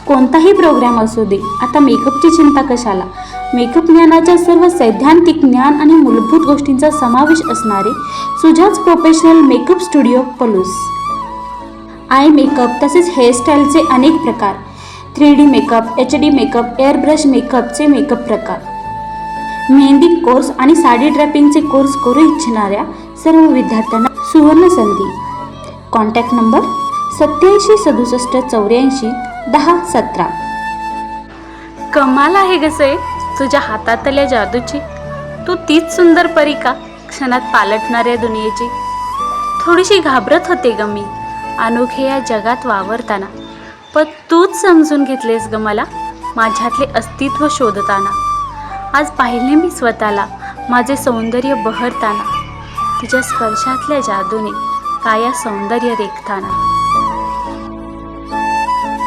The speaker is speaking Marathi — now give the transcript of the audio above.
कोणताही प्रोग्राम असू दे, आता मेकअपची चिंता कशाला. मेकअप ज्ञानाच्या सर्व सैद्धांतिक ज्ञान आणि मूलभूत गोष्टींचा समावेश असणारे Sujaj professional makeup studio Palus. Eye makeup तसेच हेअरस्टाईलचे अनेक प्रकार, 3D मेकअप, HD मेकअप, एअरब्रश मेकअपचे मेकअप प्रकार, मेहंदी कोर्स आणि साडी ड्रॅपिंगचे कोर्स करू इच्छिणाऱ्या सर्व विद्यार्थ्यांना सुवर्ण संधी. Contact number 87 67 84 10 17. कमाल आहे गसे तुझ्या हातातल्या जादूची. तू तीच सुंदर परी का क्षणात पालटणाऱ्या दुनियेची. थोडीशी घाबरत होते ग मी अनोखे या जगात वावरताना, पण तूच समजून घेतलेस ग मला माझ्यातले अस्तित्व शोधताना. आज पाहिले मी स्वतःला माझे सौंदर्य बहरताना, तुझ्या स्पर्शातल्या जादूने काया सौंदर्य रेखताना.